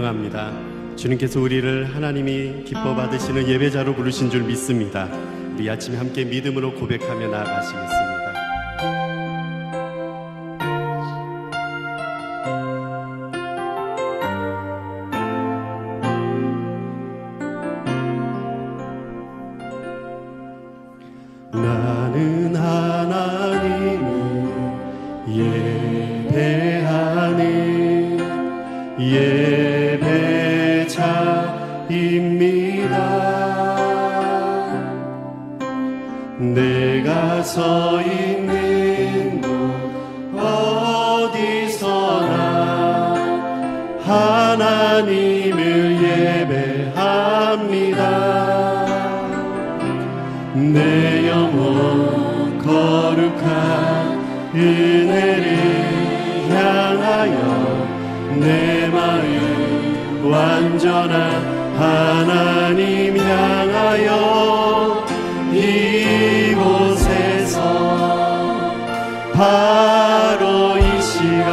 합니다. 주님께서 우리를 하나님이 기뻐 받으시는 예배자로 부르신 줄 믿습니다. 우리 아침에 함께 믿음으로 고백하며 나아가시겠습니다. 나는 하나님을 예배하는 예배자입니다. 내가 서 있는 곳 어디서나 하나님을 예배합니다. 내 영혼 거룩한 은혜를 향하여 내 마음 완전한 하나님 향하여 이곳에서 바로 이 시간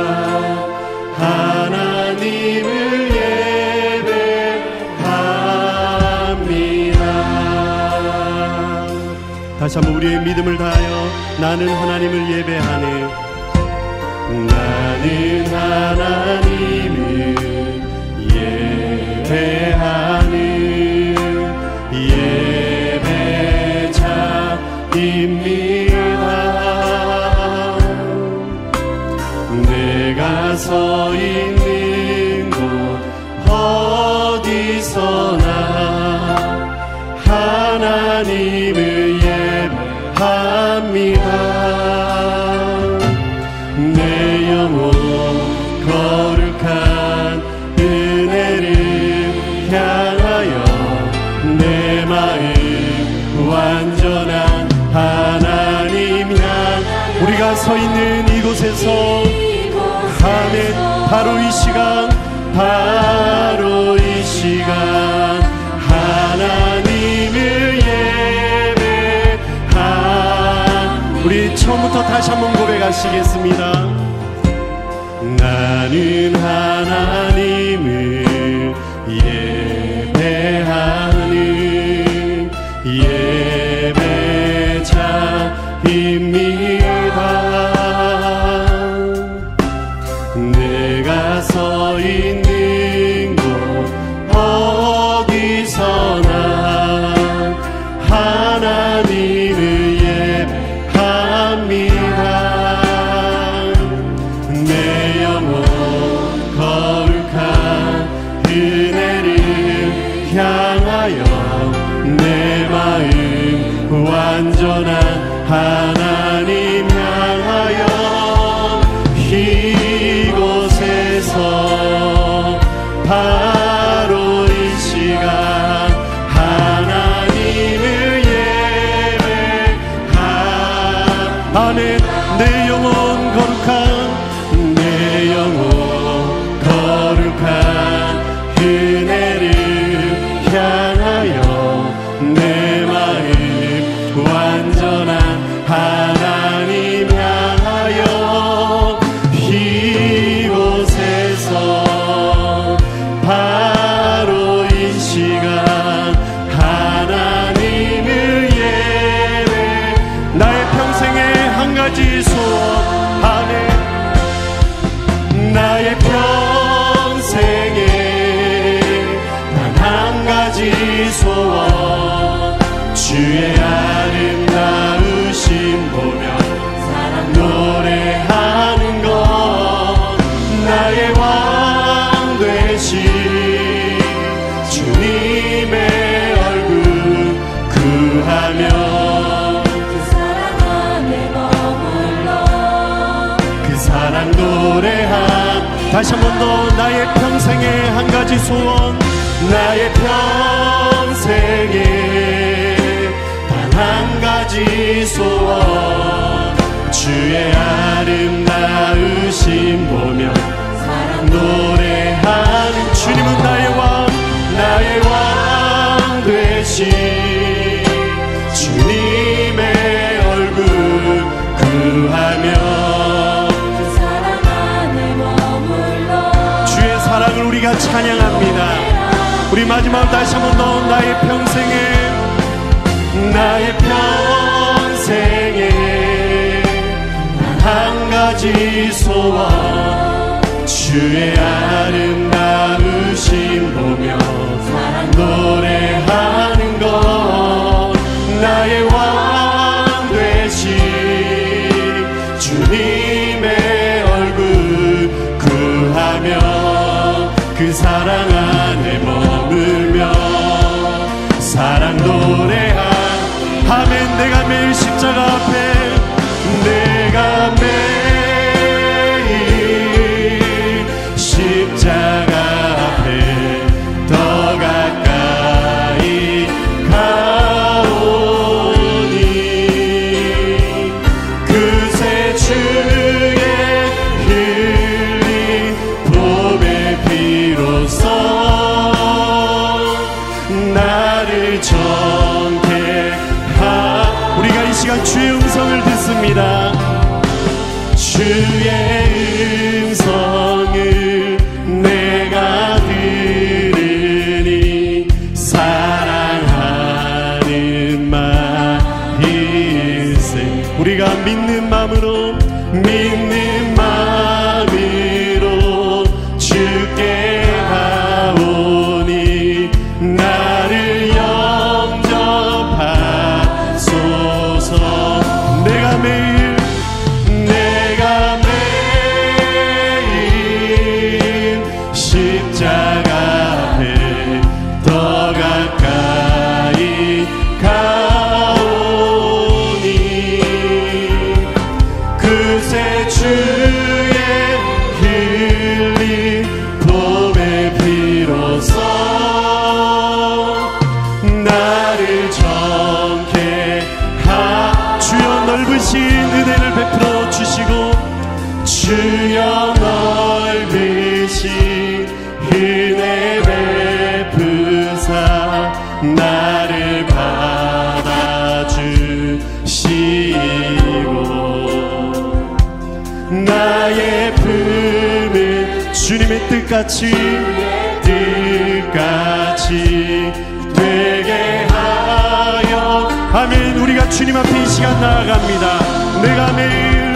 하나님을 예배합니다. 다시 한번 우리의 믿음을 다하여 나는 하나님을 예배하네. 나는 하나님을 예배하는 예배자입니다. 내가 서 있는 곳 어디서나 하나님을 예배합니다. 내 영혼 거룩한 은혜를 향하여 내 마음 완전한 하나님 향 우리가 서 있는 이곳에서 아멘. 바로 이 시간 바로 이 시간 하나님을 예배한 우리 처음부터 다시 한번 고백하시겠습니다. 나는 하나님을 예배하는 예배자입니다. 내가 서 있는 곳 어디서나 하나님을 예배합니다. 내 영혼 거룩한 은혜를 향하여 내 마음 완전한 하나님 향하여 이곳에서 바로 이 시간 하나님을 예배하 아멘. 내 영혼 거룩한 내 영혼 거룩한 은혜를 향하여 내 마음 완전한 하나님 향하여 이곳에서 바로 이 시간 하나님을 예배 나의 평생의 한 가지 소원 아멘. 나의 평생에 단 한 가지 소원 주의 아름다우심 보며 사랑 노래하는 것 나의 왕 되신 주님의 얼굴 구하며 그 사랑 안에 머물러 그 사랑 노래함 다시 한 번 더 나의 평생의 한 가지 소원 나의 평생에 단 한 가지 소원 주의 아름다우심 보며 사랑 노래하는 주님은 나의 왕 되신 주님의 얼굴 구하며 그 사랑 안에 머물러 주의 사랑을 우리가 주여 찬양합니다. 우리 마지막으로 다시 한번 더 나의 평생에 한 가지 소원 주의 아름다우심 보며 노래하는 것 나의 왕 되신 주님의 얼굴 구하며 그 사랑 안에 머물며 사랑 노래하 아멘. 내가 매일 십자가 앞에 내가 매일 십자가 앞에 더 가까이 가오니 그새 주의 흘린 보배 피로써 나를 정케 우리가 이 시간 주의 음성을 듣습니다. 주의 음성을 내가 들으니 사랑하는 마음일세. 우리가 믿는 마음으로 주께 가오니 나를 영접하소서. 내가 매일 십자가 앞에 더 가까이 가오니 그새 주의 흘린 보배 피로써 나를 정케 주여 넓으신 은혜를 베풀어 주시고 주여 넓으신 은혜 베푸사 나를 받아주시고 나의 품을 주님의 뜻같이 되게 하여 아멘. 우리가 주님 앞에 이 시간 나아갑니다. 내가 매일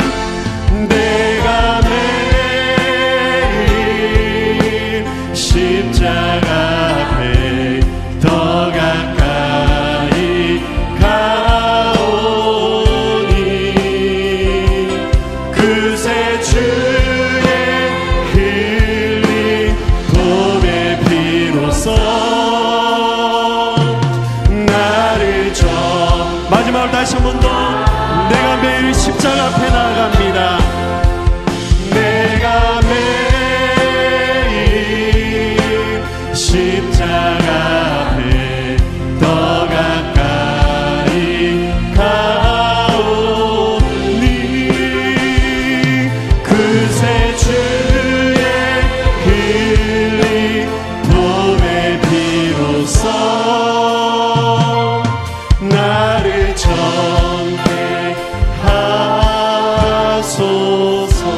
십자가 앞에 더 가까이 가오니 그새 주의 흘린 보배 피로써 나를 마지막으로 다시 한 번 더 내가 매일 십자가 앞에 나아갑니다. 내가 매일 십자가 앞에 더 가까이 가오니 그새 주의 흘린 보배 피로써 나를 정케 하소서.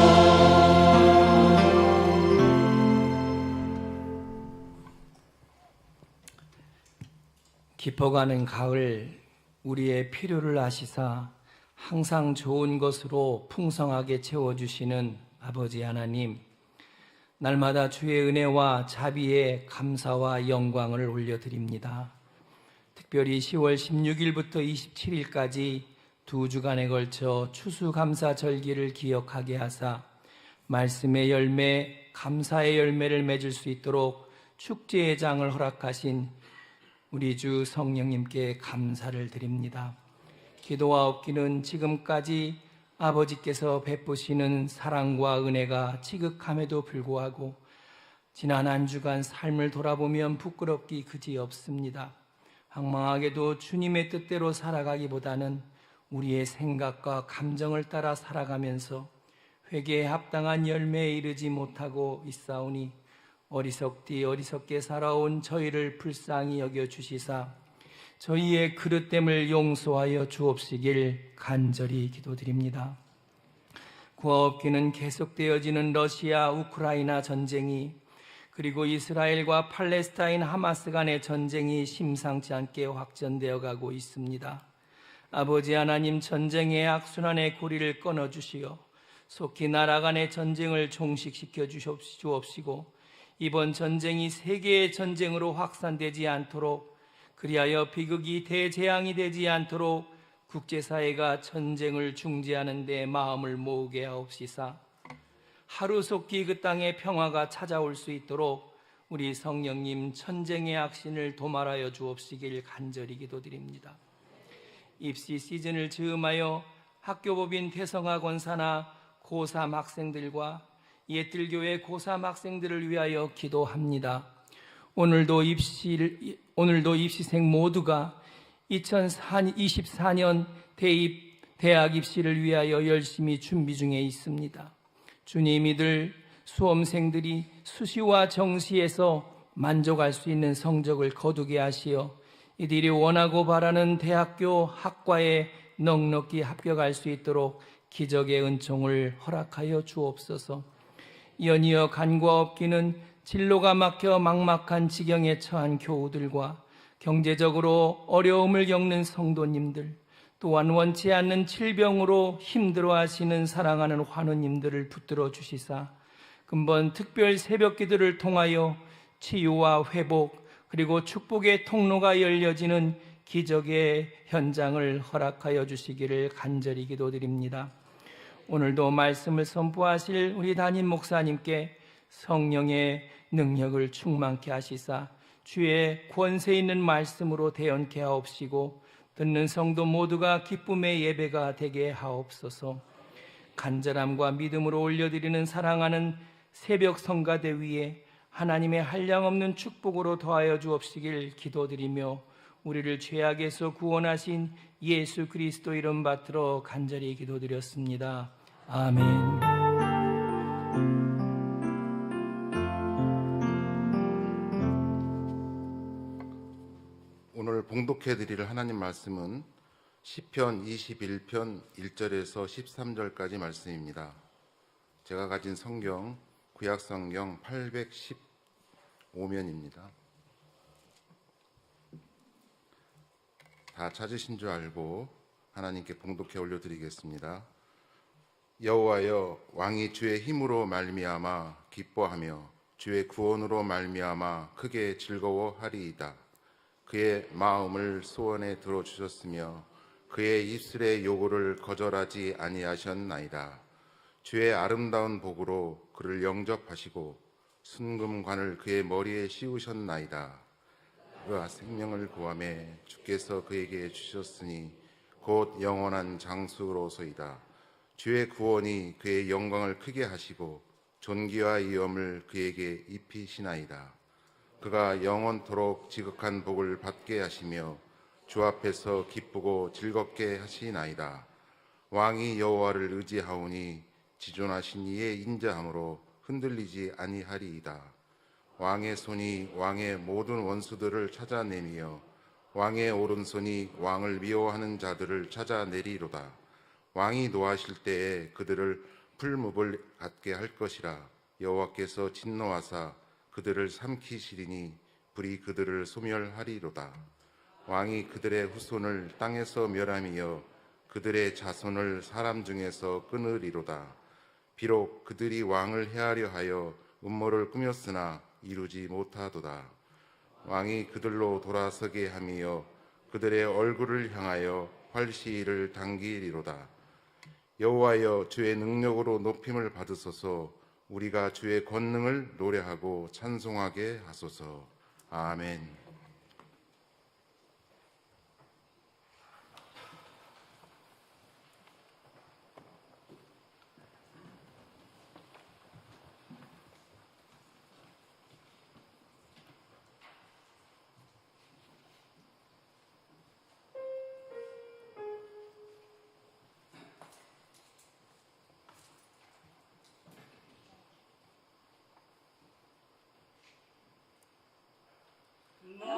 깊어가는 가을 우리의 필요를 아시사 항상 좋은 것으로 풍성하게 채워주시는 아버지 하나님, 날마다 주의 은혜와 자비에 감사와 영광을 올려드립니다. 특별히 10월 16일부터 27일까지 2주간에 걸쳐 추수감사절기를 기억하게 하사 말씀의 열매, 감사의 열매를 맺을 수 있도록 축제의 장을 허락하신 우리 주 성령님께 감사를 드립니다. 기도와 얻기는 지금까지 아버지께서 베푸시는 사랑과 은혜가 지극함에도 불구하고 지난 한 주간 삶을 돌아보면 부끄럽기 그지없습니다. 황망하게도 주님의 뜻대로 살아가기보다는 우리의 생각과 감정을 따라 살아가면서 회개에 합당한 열매에 이르지 못하고 있사오니 어리석게 살아온 저희를 불쌍히 여겨주시사 저희의 그릇됨을 용서하여 주옵시길 간절히 기도드립니다. 구하옵기는 계속되어지는 러시아 우크라이나 전쟁이 그리고 이스라엘과 팔레스타인 하마스 간의 전쟁이 심상치 않게 확전되어 가고 있습니다. 아버지 하나님, 전쟁의 악순환의 고리를 끊어주시어 속히 나라 간의 전쟁을 종식시켜 주옵시고 이번 전쟁이 세계의 전쟁으로 확산되지 않도록, 그리하여 비극이 대재앙이 되지 않도록 국제사회가 전쟁을 중지하는 데 마음을 모으게 하옵시사. 하루속히 그 땅에 평화가 찾아올 수 있도록 우리 성령님 전쟁의 악신을 도말하여 주옵시길 간절히 기도드립니다. 입시 시즌을 즈음하여 학교법인 태성화 권사나 고3 학생들과 옛들교회 고3 학생들을 위하여 기도합니다. 오늘도 입시생 모두가 2024년 대학 입시를 위하여 열심히 준비 중에 있습니다. 주님, 이들 수험생들이 수시와 정시에서 만족할 수 있는 성적을 거두게 하시어 이들이 원하고 바라는 대학교 학과에 넉넉히 합격할 수 있도록 기적의 은총을 허락하여 주옵소서. 연이어 간과 없기는 진로가 막혀 막막한 지경에 처한 교우들과 경제적으로 어려움을 겪는 성도님들, 또한 원치 않는 질병으로 힘들어하시는 사랑하는 환우님들을 붙들어 주시사 금번 특별 새벽 기도를 통하여 치유와 회복 그리고 축복의 통로가 열려지는 기적의 현장을 허락하여 주시기를 간절히 기도드립니다. 오늘도 말씀을 선포하실 우리 담임 목사님께 성령의 능력을 충만케 하시사 주의 권세 있는 말씀으로 대언케 하옵시고 듣는 성도 모두가 기쁨의 예배가 되게 하옵소서. 간절함과 믿음으로 올려드리는 사랑하는 새벽 성가대 위에 하나님의 한량없는 축복으로 더하여 주옵시길 기도드리며 우리를 죄악에서 구원하신 예수 그리스도 이름 받들어 간절히 기도드렸습니다. 아멘. 오늘 봉독해 드릴 하나님 말씀은 시편 21편 1절에서 13절까지 말씀입니다. 제가 가진 성경 구약 성경 815면입니다. 다 찾으신 줄 알고 하나님께 봉독해 올려드리겠습니다. 여호와여, 왕이 주의 힘으로 말미암아 기뻐하며 주의 구원으로 말미암아 크게 즐거워하리이다. 그의 마음을 소원에 들어주셨으며 그의 입술의 요구를 거절하지 아니하셨나이다. 주의 아름다운 복으로 그를 영접하시고 순금관을 그의 머리에 씌우셨나이다. 그가 생명을 구하매 주께서 그에게 주셨으니 곧 영원한 장수로소이다. 주의 구원이 그의 영광을 크게 하시고 존귀와 위엄을 그에게 입히시나이다. 그가 영원토록 지극한 복을 받게 하시며 주 앞에서 기쁘고 즐겁게 하시나이다. 왕이 여호와를 의지하오니 지존하신 이의 인자함으로 흔들리지 아니하리이다. 왕의 손이 왕의 모든 원수들을 찾아내며 왕의 오른손이 왕을 미워하는 자들을 찾아내리로다. 왕이 노하실 때에 그들을 풀무불 같게 할 것이라. 여호와께서 진노하사 그들을 삼키시리니 불이 그들을 소멸하리로다. 왕이 그들의 후손을 땅에서 멸하며 그들의 자손을 사람 중에서 끊으리로다. 비록 그들이 왕을 해하려 하여 음모를 꾸몄으나 이루지 못하도다. 왕이 그들로 돌아서게 하며 그들의 얼굴을 향하여 활시위를 당기리로다. 여호와여, 주의 능력으로 높임을 받으소서. 우리가 주의 권능을 노래하고 찬송하게 하소서. 아멘. 나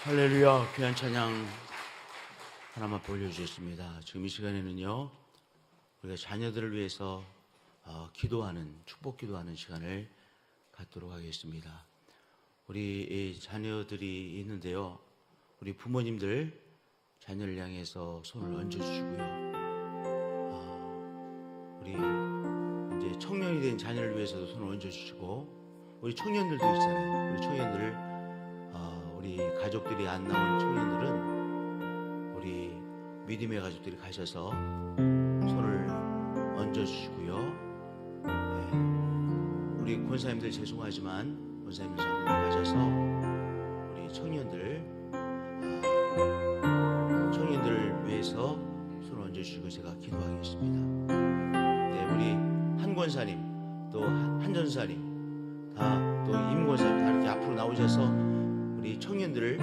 할렐루야. 귀한 찬양 하나만 올려주셨습니다. 지금 이 시간에는요, 우리가 자녀들을 위해서 기도하는, 축복 기도하는 시간을 갖도록 하겠습니다. 우리 이 자녀들이 있는데요, 우리 부모님들 자녀를 향해서 손을 얹어주시고요. 우리 이제 청년이 된 자녀를 위해서도 손을 얹어주시고, 우리 청년들도 있잖아요. 우리 청년들, 우리 가족들이 안 나온 청년들은 우리 믿음의 가족들이 가셔서 손을 얹어주시고요. 네. 우리 권사님들 죄송하지만 권사님들 장로님 가셔서 우리 청년들을 위해서 손을 얹어주시고 제가 기도하겠습니다. 네, 우리 한 권사님 또 한 전사님 또 임 권사님 다 이렇게 앞으로 나오셔서 우리 청년들을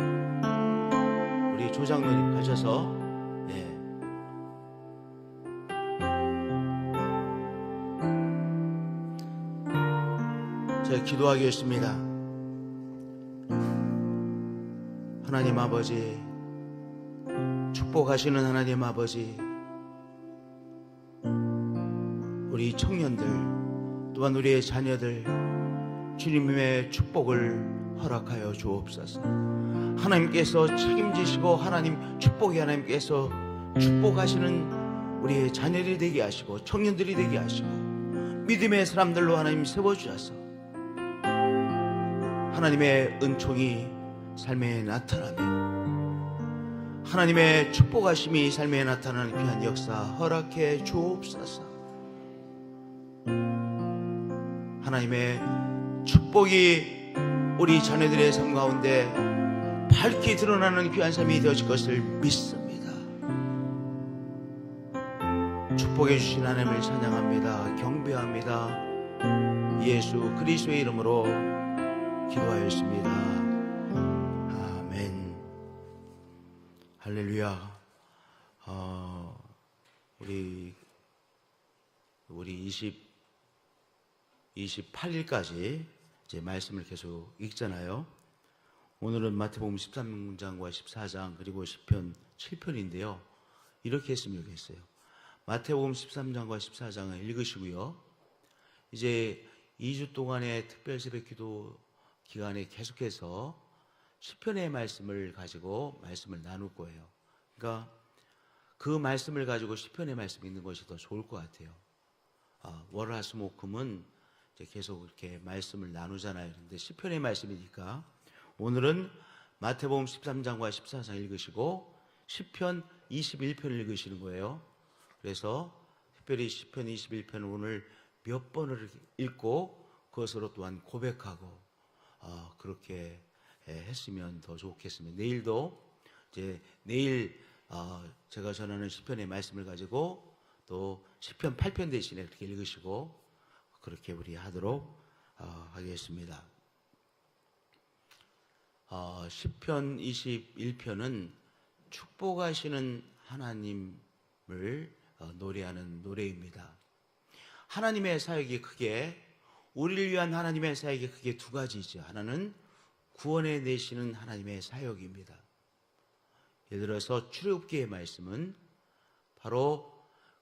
우리 조장로님 가셔서 제가 기도하겠습니다. 하나님 아버지, 축복하시는 하나님 아버지, 우리 청년들 또한 우리의 자녀들 주님의 축복을 허락하여 주옵소서. 하나님께서 책임지시고 하나님 축복이 하나님께서 축복하시는 우리의 자녀들이 되게 하시고 청년들이 되게 하시고 믿음의 사람들로 하나님 세워주셔서 하나님의 은총이 삶에 나타나며 하나님의 축복하심이 삶에 나타나는 귀한 역사 허락해 주옵소서. 하나님의 축복이 우리 자녀들의 삶 가운데 밝게 드러나는 귀한 삶이 되어질 것을 믿습니다. 축복해 주신 하나님을 찬양합니다. 경배합니다. 예수 그리스도의 이름으로 기도하였습니다. 아멘. 할렐루야. 우리 28일까지 이제 말씀을 계속 읽잖아요. 오늘은 마태복음 13장과 14장 그리고 시편 7편인데요. 이렇게 했으면 좋겠어요. 마태복음 13장과 14장을 읽으시고요. 이제 2주 동안의 특별 새벽 기도 기간에 계속해서 시편의 말씀을 가지고 말씀을 나눌 거예요. 그러니까 그 말씀을 가지고 시편의 말씀 읽는 것이 더 좋을 것 같아요. 월화수목금은 이제 계속 이렇게 말씀을 나누잖아요. 그런데 시편의 말씀이니까 오늘은 마태복음 13장과 14장 읽으시고 시편 21편을 읽으시는 거예요. 그래서 특별히 시편 21편을 오늘 몇 번을 읽고 그것으로 또한 고백하고 그렇게 했으면 더 좋겠습니다. 내일도 이제 내일 제가 전하는 시편의 말씀을 가지고 또 시편 8편 대신에 그렇게 읽으시고 그렇게 우리 하도록 하겠습니다. 시편 21편은 축복하시는 하나님을 노래하는 노래입니다. 하나님의 사역이 크게 우리를 위한 하나님의 사역이 크게 두 가지죠. 하나는 구원해 내시는 하나님의 사역입니다. 예를 들어서 출애굽기의 말씀은 바로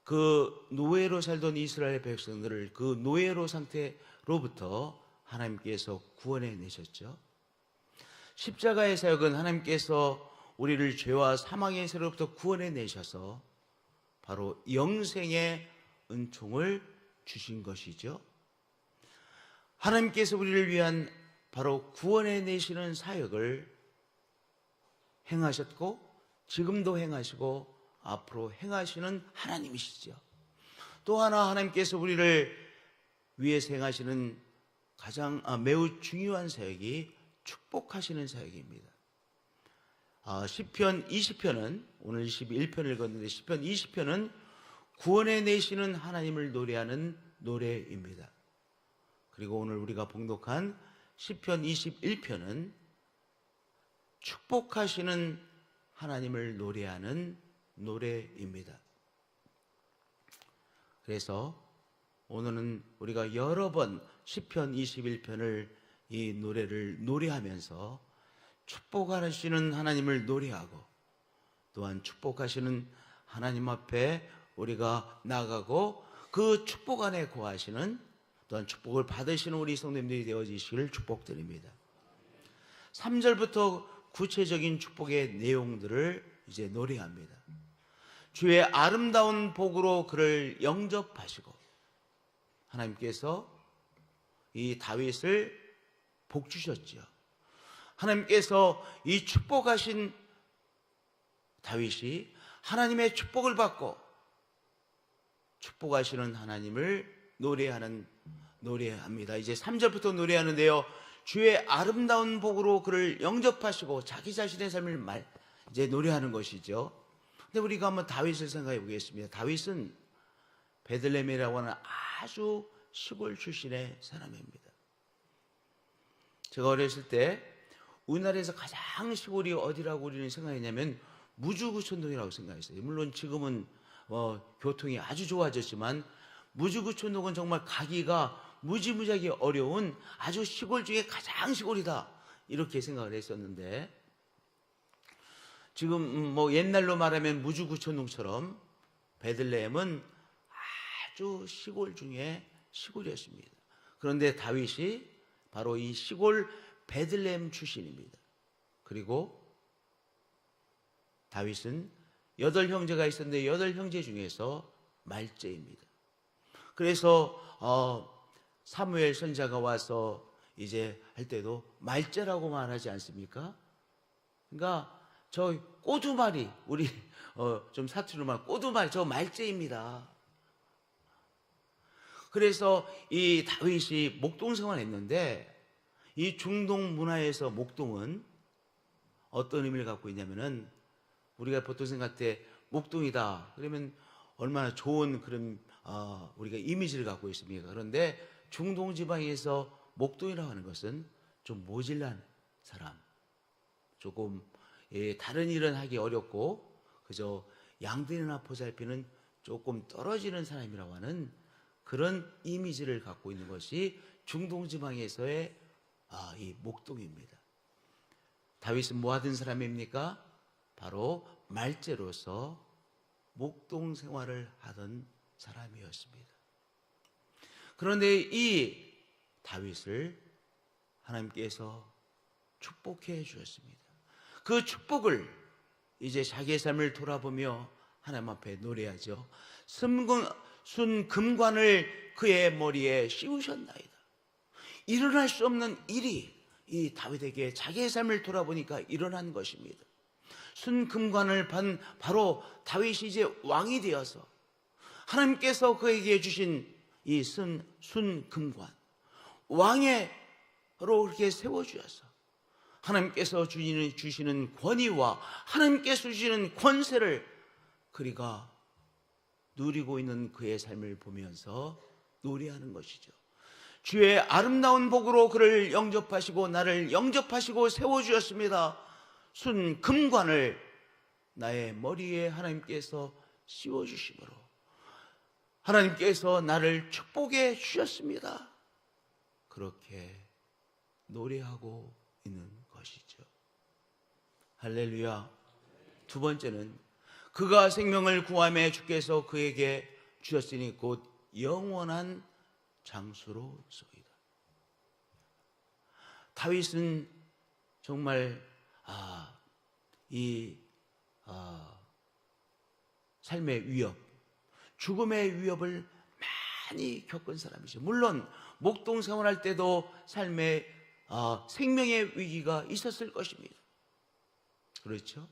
그 노예로 살던 이스라엘 백성들을 그 노예로 상태로부터 하나님께서 구원해 내셨죠. 십자가의 사역은 하나님께서 우리를 죄와 사망의 세로부터 구원해 내셔서 바로 영생의 은총을 주신 것이죠. 하나님께서 우리를 위한 바로 구원해 내시는 사역을 행하셨고 지금도 행하시고 앞으로 행하시는 하나님이시죠. 또 하나 하나님께서 우리를 위해서 행하시는 매우 중요한 사역이 축복하시는 사역입니다. 시편 20편은 오늘 21편을 읽었는데 시편 20편은 구원해 내시는 하나님을 노래하는 노래입니다. 그리고 오늘 우리가 봉독한 시편 21편은 축복하시는 하나님을 노래하는 노래입니다. 그래서 오늘은 우리가 여러 번 시편 21편을 이 노래를 노래하면서 축복하시는 하나님을 노래하고 또한 축복하시는 하나님 앞에 우리가 나가고 그 축복 안에 거하시는 또한 축복을 받으시는 우리 성도님들이 되어지시기를 축복드립니다. 3절부터 구체적인 축복의 내용들을 이제 노래합니다. 주의 아름다운 복으로 그를 영접하시고, 하나님께서 이 다윗을 복 주셨지요. 하나님께서 이 축복하신 다윗이 하나님의 축복을 받고 축복하시는 하나님을 노래합니다. 이제 3절부터 노래하는데요. 주의 아름다운 복으로 그를 영접하시고 자기 자신의 삶을 이제 노래하는 것이죠. 근데 우리가 한번 다윗을 생각해 보겠습니다. 다윗은 베들레헴이라고 하는 아주 시골 출신의 사람입니다. 제가 어렸을 때 우리나라에서 가장 시골이 어디라고 우리는 생각했냐면 무주구촌동이라고 생각했어요. 물론 지금은 교통이 아주 좋아졌지만 무주구촌동은 정말 가기가 무지무지하게 어려운 아주 시골 중에 가장 시골이다, 이렇게 생각을 했었는데, 지금 옛날로 말하면 무주구촌동처럼 베들레헴은 아주 시골 중에 시골이었습니다. 그런데 다윗이 바로 이 시골 베들레헴 출신입니다. 그리고 다윗은 8형제가 있었는데 8형제 중에서 말째입니다. 그래서 사무엘 선지자가 와서 이제 할 때도 말째라고 말하지 않습니까? 그러니까 저 꼬두말이, 우리 좀 사투리로 말 꼬두말, 저 말째입니다. 그래서 이 다윗이 목동 생활을 했는데, 이 중동 문화에서 목동은 어떤 의미를 갖고 있냐면은, 우리가 보통 생각할 때 목동이다 그러면 얼마나 좋은 그런 우리가 이미지를 갖고 있습니까? 그런데 중동 지방에서 목동이라고 하는 것은 좀 모질란 사람, 조금 다른 일은 하기 어렵고 그저 양들이나 보살피는 조금 떨어지는 사람이라고 하는 그런 이미지를 갖고 있는 것이 중동 지방에서의 이 목동입니다. 다윗은 뭐 하던 사람입니까? 바로 말째로서 목동 생활을 하던 사람이었습니다. 그런데 이 다윗을 하나님께서 축복해 주셨습니다. 그 축복을 이제 자기의 삶을 돌아보며 하나님 앞에 노래하죠. 순 금관을 그의 머리에 씌우셨나이다. 일어날 수 없는 일이 이 다윗에게 자기의 삶을 돌아보니까 일어난 것입니다. 순 금관을 반 바로 다윗이 이제 왕이 되어서 하나님께서 그에게 주신 이 순 금관, 왕의로 그렇게 세워주셔서 하나님께서 주시는 권위와 하나님께서 주시는 권세를 그리가 누리고 있는 그의 삶을 보면서 노래하는 것이죠. 주의 아름다운 복으로 그를 영접하시고 나를 영접하시고 세워주셨습니다. 순 금관을 나의 머리에 하나님께서 씌워주심으로 하나님께서 나를 축복해 주셨습니다. 그렇게 노래하고 있는 것이죠. 할렐루야. 두 번째는 그가 생명을 구하며 주께서 그에게 주셨으니 곧 영원한 장수로소이다. 다윗은 정말 삶의 위협, 죽음의 위협을 많이 겪은 사람이죠. 물론 목동 생활할 때도 삶의 생명의 위기가 있었을 것입니다. 그렇죠?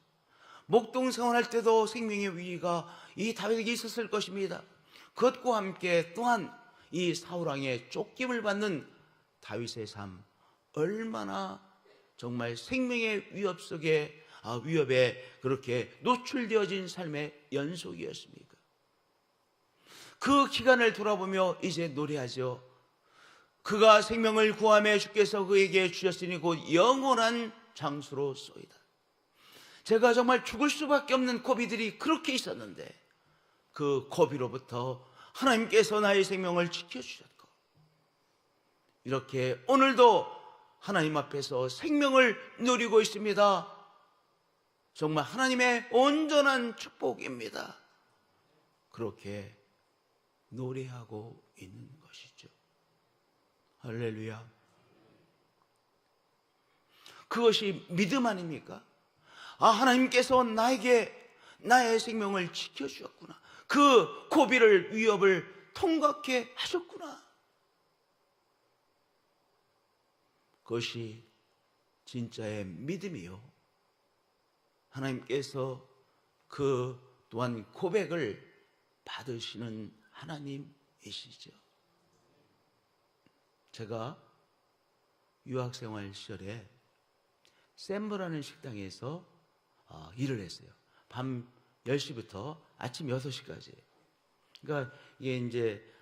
목동 생활할 때도 생명의 위기가 이 다윗에게 있었을 것입니다. 그것과 함께 또한 이 사울왕의 쫓김을 받는 다윗의 삶, 얼마나 정말 생명의 위협 속에 위협에 그렇게 노출되어진 삶의 연속이었습니까? 그 기간을 돌아보며 이제 노래하죠. 그가 생명을 구하며 주께서 그에게 주셨으니 곧 영원한 장수로소이다. 제가 정말 죽을 수밖에 없는 고비들이 그렇게 있었는데 그 고비로부터 하나님께서 나의 생명을 지켜주셨고 이렇게 오늘도 하나님 앞에서 생명을 누리고 있습니다. 정말 하나님의 온전한 축복입니다. 그렇게 노래하고 있는 것이죠. 할렐루야. 그것이 믿음 아닙니까? 아, 하나님께서 나에게 나의 생명을 지켜주셨구나. 그 고비를, 위협을 통과케 하셨구나. 그것이 진짜의 믿음이요. 하나님께서 그 또한 고백을 받으시는 하나님이시죠. 제가 유학생활 시절에 샘브라는 식당에서 일을 했어요. 밤 10시부터 아침 6시까지. 그러니까 이게 이제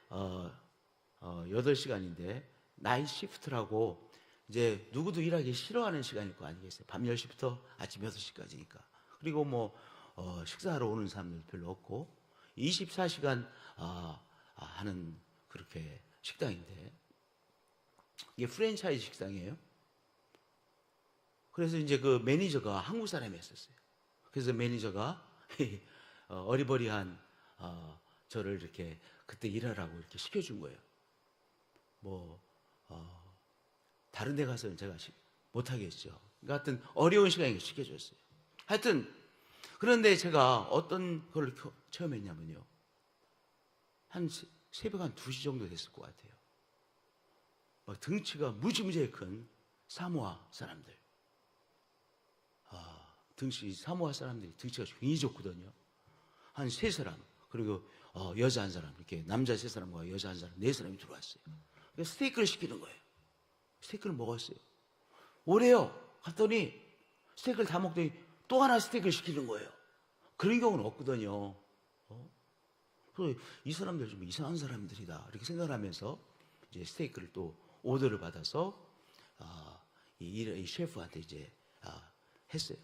8시간인데 나이트 시프트라고 이제 누구도 일하기 싫어하는 시간일 거 아니겠어요. 밤 10시부터 아침 6시까지니까. 그리고 뭐 식사하러 오는 사람들 별로 없고 24시간 하는 그렇게 식당인데 이게 프랜차이즈 식당이에요. 그래서 이제 그 매니저가 한국 사람이었어요. 그래서 매니저가 어리버리한 저를 이렇게 그때 일하라고 이렇게 시켜준 거예요. 뭐 다른 데 가서는 제가 못하겠죠. 그러니까 하여튼 어려운 시간에 시켜줬어요. 하여튼 그런데 제가 어떤 걸 체험했냐면요. 한 새벽 한 2시 정도 됐을 것 같아요. 막 등치가 무지무지하게 큰 사모아 사람들. 사모아 사람들이 등치가 굉장히 좋거든요. 한 3사람, 그리고 여자 1사람, 이렇게 남자 3사람과 여자 1사람, 4사람이 들어왔어요. 그래서 스테이크를 시키는 거예요. 스테이크를 먹었어요. 오래요. 갔더니 스테이크를 다 먹더니 또 하나 스테이크를 시키는 거예요. 그런 경우는 없거든요. 그래서 이 사람들 좀 이상한 사람들이다 이렇게 생각을 하면서 이제 스테이크를 또 오더를 받아서 이 셰프한테 이제 했어요.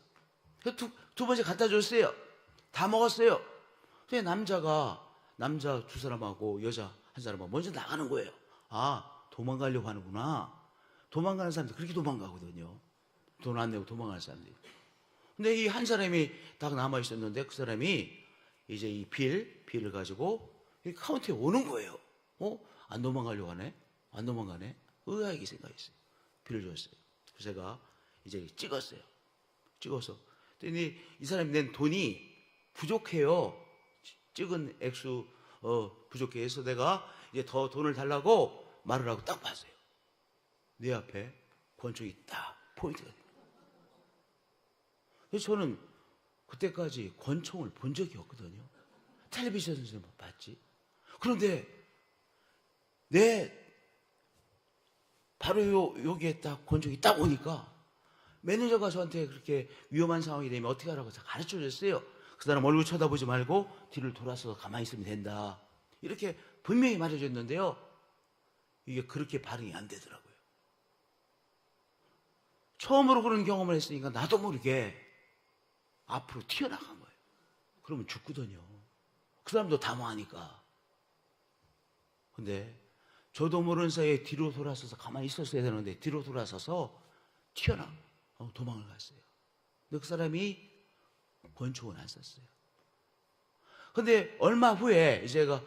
두 번째 갖다 줬어요. 다 먹었어요. 근데 남자 2사람하고 여자 1사람하고 먼저 나가는 거예요. 도망가려고 하는구나. 도망가는 사람들 그렇게 도망가거든요. 돈 안 내고 도망가는 사람들이. 근데 이 한 사람이 딱 남아 있었는데 그 사람이 이제 이 빌을 가지고 카운터에 오는 거예요. 안 도망가려고 하네? 안 도망가네? 의아하게 생각했어요. 빌을 줬어요. 그래서 제가 이제 찍었어요. 찍어서. 그랬더니 이 사람이 낸 돈이 부족해요. 찍은 액수 부족해 해서 내가 이제 더 돈을 달라고 말을 하고 딱 봤어요. 내 앞에 권총이 딱 포인트가 돼요. 그래서 저는 그때까지 권총을 본 적이 없거든요. 텔레비전에서 봤지. 그런데 바로 여기에 딱 권총이 딱 오니까 매니저가 저한테 그렇게 위험한 상황이 되면 어떻게 하라고 가르쳐 줬어요. 그 사람 얼굴 쳐다보지 말고 뒤를 돌아서 가만히 있으면 된다. 이렇게 분명히 말해줬는데요. 이게 그렇게 반응이 안 되더라고요. 처음으로 그런 경험을 했으니까 나도 모르게 앞으로 튀어나간 거예요. 그러면 죽거든요. 그 사람도 당황하니까. 근데 저도 모르는 사이에 뒤로 돌아서서 가만히 있었어야 되는데 뒤로 돌아서서 도망을 갔어요. 근데 그 사람이 권총은 안 썼어요. 근데 얼마 후에 제가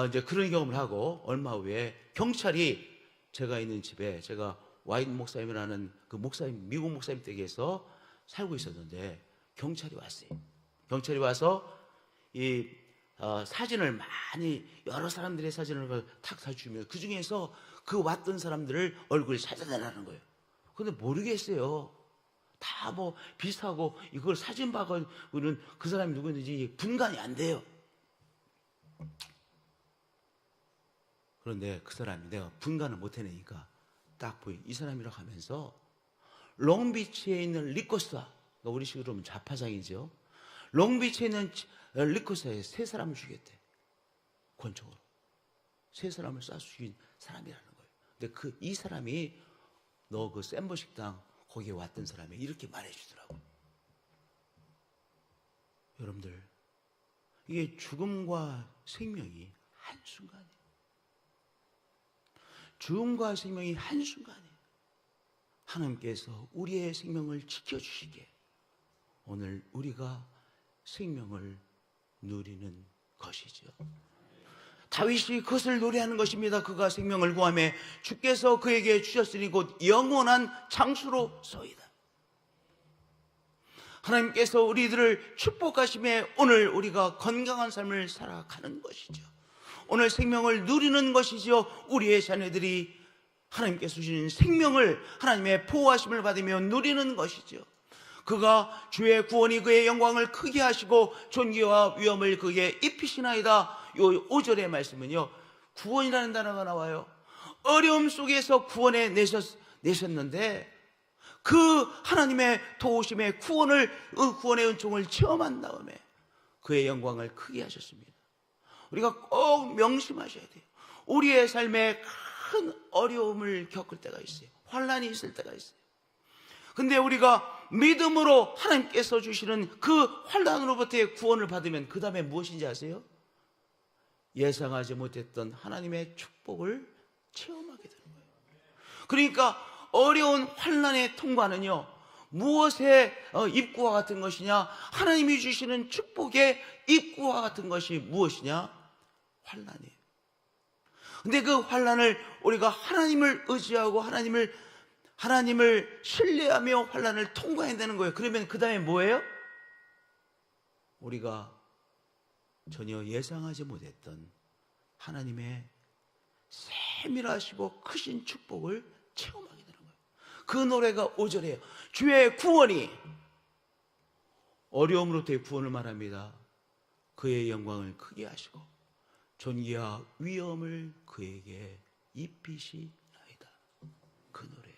이제 그런 경험을 하고 얼마 후에 경찰이 제가 있는 집에 제가 와인 목사님이라는 그 목사님, 미국 목사님 댁에서 살고 있었는데 경찰이 왔어요. 경찰이 와서 이 사진을 많이 여러 사람들의 사진을 탁 사주면 그 중에서 그 왔던 사람들을 얼굴을 찾아내라는 거예요. 근데 모르겠어요. 다 뭐 비슷하고 이걸 사진 봐가지고는 그 사람이 누구인지 분간이 안 돼요. 그런데 그 사람이 내가 분간을 못 해내니까 딱 보이 이 사람이라고 하면서 롱비치에 있는 리코스타, 그러니까 우리 식으로 하면 좌파장이죠. 롱비치에 있는 리코스타에 3사람을 죽였대. 권총으로. 3사람을 쏴서 죽인 사람이라는 거예요. 근데 이 사람이 너 그 샘버 식당 거기에 왔던 사람이 이렇게 말해주더라고요. 여러분들, 이게 죽음과 생명이 한순간이에요. 죽음과 생명이 한순간이에요. 하나님께서 우리의 생명을 지켜주시기에 오늘 우리가 생명을 누리는 것이죠. 다윗이 그것을 노래하는 것입니다. 그가 생명을 구하며 주께서 그에게 주셨으니 곧 영원한 장수로 서이다. 하나님께서 우리들을 축복하시며 오늘 우리가 건강한 삶을 살아가는 것이죠. 오늘 생명을 누리는 것이죠. 우리의 자녀들이 하나님께서 주신 생명을 하나님의 보호하심을 받으며 누리는 것이죠. 그가 주의 구원이 그의 영광을 크게 하시고 존귀와 위엄을 그에게 입히시나이다. 요 5절의 말씀은요, 구원이라는 단어가 나와요. 어려움 속에서 구원해 내셨는데 그 하나님의 도우심의 구원의 은총을 체험한 다음에 그의 영광을 크게 하셨습니다. 우리가 꼭 명심하셔야 돼요. 우리의 삶에 큰 어려움을 겪을 때가 있어요. 환난이 있을 때가 있어요. 근데 우리가 믿음으로 하나님께서 주시는 그 환난으로부터의 구원을 받으면 그 다음에 무엇인지 아세요? 예상하지 못했던 하나님의 축복을 체험하게 되는 거예요. 그러니까 어려운 환난의 통과는요, 무엇의 입구와 같은 것이냐? 하나님이 주시는 축복의 입구와 같은 것이 무엇이냐? 환난이에요. 근데 그 환난을 우리가 하나님을 의지하고 하나님을 신뢰하며 환난을 통과해야 되는 거예요. 그러면 그 다음에 뭐예요? 우리가 전혀 예상하지 못했던 하나님의 세밀하시고 크신 축복을 체험하게 되는 거예요. 그 노래가 5절이에요. 주의 구원이, 어려움으로부터의 구원을 말합니다. 그의 영광을 크게 하시고 존귀와 위엄을 그에게 입히시나이다. 그 노래.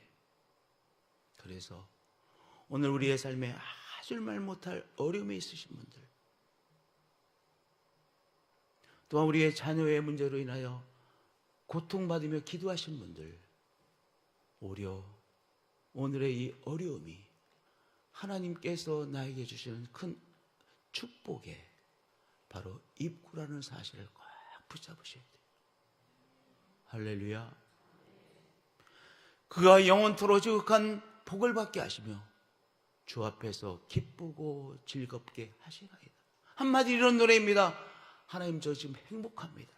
그래서 오늘 우리의 삶에 아주 말 못할 어려움이 있으신 분들, 또한 우리의 자녀의 문제로 인하여 고통받으며 기도하신 분들, 오히려 오늘의 이 어려움이 하나님께서 나에게 주시는 큰 축복의 바로 입구라는 사실을 꼭 붙잡으셔야 돼요. 할렐루야. 그가 영원토록 지극한 복을 받게 하시며 주 앞에서 기쁘고 즐겁게 하시나이다. 한마디 이런 노래입니다. 하나님, 저 지금 행복합니다.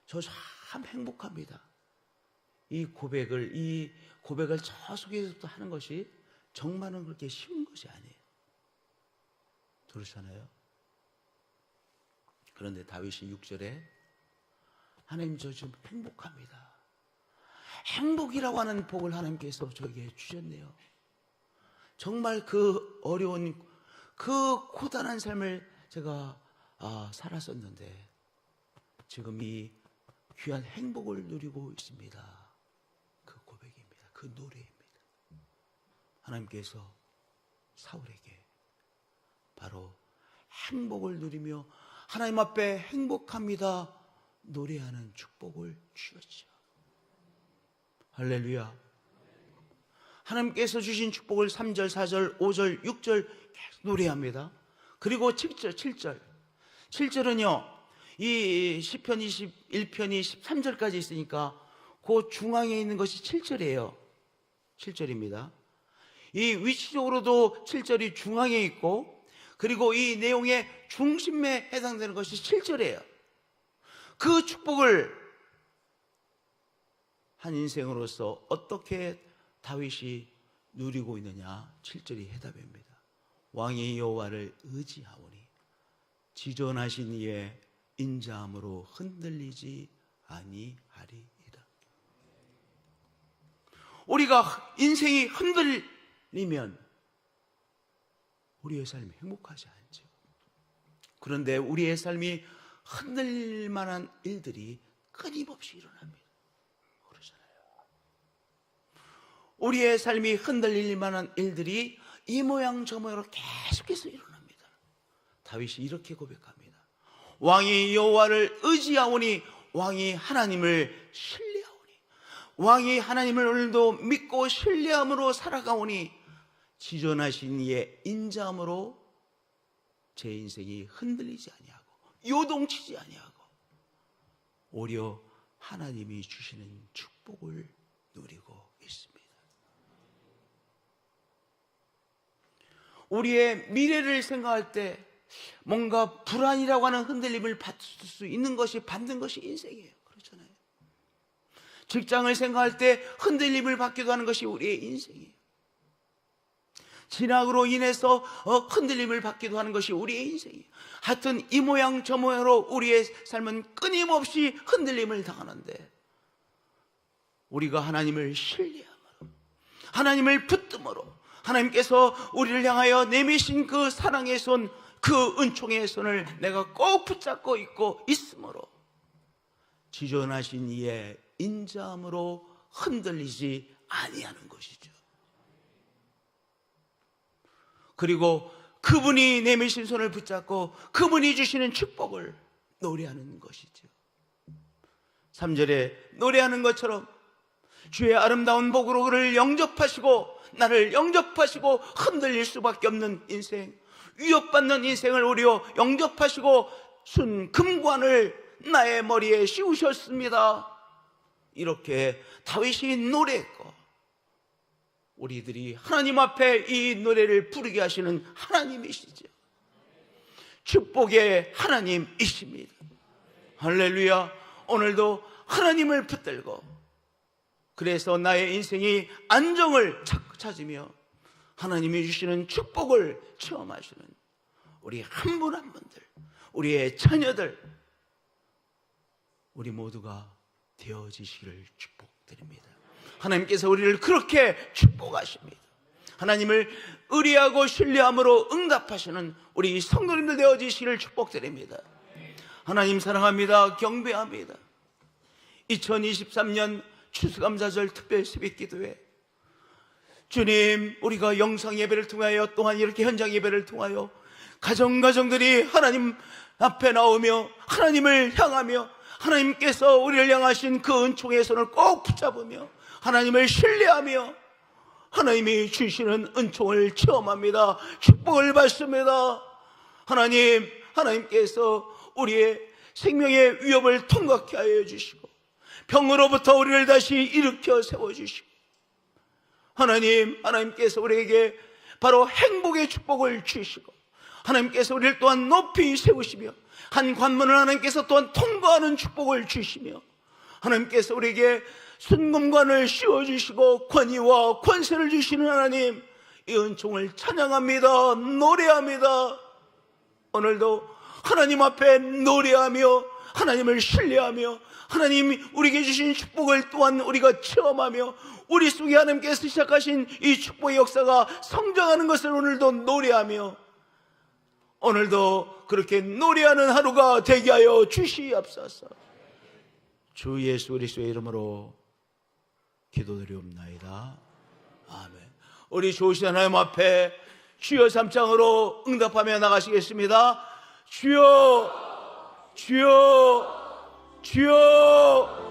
저 참 행복합니다. 이 고백을 저 속에서부터 하는 것이 정말은 그렇게 쉬운 것이 아니에요. 그렇잖아요. 그런데 다윗이 6절에 하나님, 저 지금 행복합니다. 행복이라고 하는 복을 하나님께서 저에게 주셨네요. 정말 그 어려운 그 고단한 삶을 제가 살았었는데 지금 이 귀한 행복을 누리고 있습니다. 그 고백입니다. 그 노래입니다. 하나님께서 사울에게 바로 행복을 누리며 하나님 앞에 행복합니다 노래하는 축복을 주셨죠. 할렐루야. 하나님께서 주신 축복을 3절, 4절, 5절, 6절 계속 노래합니다. 그리고 7절은요, 이 시편 21편이 13절까지 있으니까 그 중앙에 있는 것이 7절이에요. 7절입니다. 이 위치적으로도 7절이 중앙에 있고, 그리고 이 내용의 중심에 해당되는 것이 7절이에요. 그 축복을 한 인생으로서 어떻게 다윗이 누리고 있느냐? 7절이 해답입니다. 왕이 여호와를 의지하오니 지존하신 이의 인자함으로 흔들리지 아니하리이다. 우리가 인생이 흔들리면 우리의 삶이 행복하지 않죠. 그런데 우리의 삶이 흔들릴 만한 일들이 끊임없이 일어납니다. 그러잖아요. 우리의 삶이 흔들릴 만한 일들이 이 모양 저 모양으로 계속해서 일어납니다. 다윗이 이렇게 고백합니다. 왕이 여호와를 의지하오니, 왕이 하나님을 신뢰하오니, 왕이 하나님을 오늘도 믿고 신뢰함으로 살아가오니 지존하신 이의 인자함으로 제 인생이 흔들리지 아니하고 요동치지 아니하고 오히려 하나님이 주시는 축복을 누리고 있습니다. 우리의 미래를 생각할 때 뭔가 불안이라고 하는 흔들림을 받을 수 있는 것이, 받는 것이 인생이에요. 그렇잖아요. 직장을 생각할 때 흔들림을 받기도 하는 것이 우리의 인생이에요. 진학으로 인해서 흔들림을 받기도 하는 것이 우리의 인생이에요. 하여튼 이 모양 저 모양으로 우리의 삶은 끊임없이 흔들림을 당하는데, 우리가 하나님을 신뢰함으로, 하나님을 붙듦으로, 하나님께서 우리를 향하여 내미신 그 사랑의 손, 그 은총의 손을 내가 꼭 붙잡고 있고 있으므로 지존하신 이의 인자함으로 흔들리지 아니하는 것이죠. 그리고 그분이 내미신 손을 붙잡고 그분이 주시는 축복을 노래하는 것이죠. 3절에 노래하는 것처럼 주의 아름다운 복으로 그를 영접하시고 나를 영접하시고 흔들릴 수밖에 없는 인생, 위협받는 인생을 오히려 영접하시고 순 금관을 나의 머리에 씌우셨습니다. 이렇게 다윗이 노래했고, 우리들이 하나님 앞에 이 노래를 부르게 하시는 하나님이시죠. 축복의 하나님이십니다. 할렐루야. 오늘도 하나님을 붙들고, 그래서 나의 인생이 안정을 찾으며 하나님이 주시는 축복을 체험하시는 우리 한 분 한 분들, 우리의 자녀들, 우리 모두가 되어지시기를 축복드립니다. 하나님께서 우리를 그렇게 축복하십니다. 하나님을 의리하고 신뢰함으로 응답하시는 우리 성도님들 되어지시기를 축복드립니다. 하나님 사랑합니다. 경배합니다. 2023년 추수감사절 특별 새벽기도회, 주님, 우리가 영상 예배를 통하여 또한 이렇게 현장 예배를 통하여 가정들이 하나님 앞에 나오며 하나님을 향하며 하나님께서 우리를 향하신 그 은총의 손을 꼭 붙잡으며 하나님을 신뢰하며 하나님이 주시는 은총을 체험합니다. 축복을 받습니다. 하나님께서 우리의 생명의 위협을 통과케 하여 주시고 병으로부터 우리를 다시 일으켜 세워주시고, 하나님께서 우리에게 바로 행복의 축복을 주시고, 하나님께서 우리를 또한 높이 세우시며 한 관문을 하나님께서 또한 통과하는 축복을 주시며, 하나님께서 우리에게 순금관을 씌워주시고 권위와 권세를 주시는 하나님, 이 은총을 찬양합니다. 노래합니다. 오늘도 하나님 앞에 노래하며 하나님을 신뢰하며 하나님이 우리에게 주신 축복을 또한 우리가 체험하며 우리 속에 하나님께서 시작하신 이 축복의 역사가 성장하는 것을 오늘도 노래하며, 오늘도 그렇게 노래하는 하루가 되게 하여 주시옵소서. 주 예수 그리스도의 이름으로 기도드리옵나이다. 아멘. 우리 좋으신 하나님 앞에 주여 3장으로 응답하며 나가시겠습니다. 주여, 주여, 주여.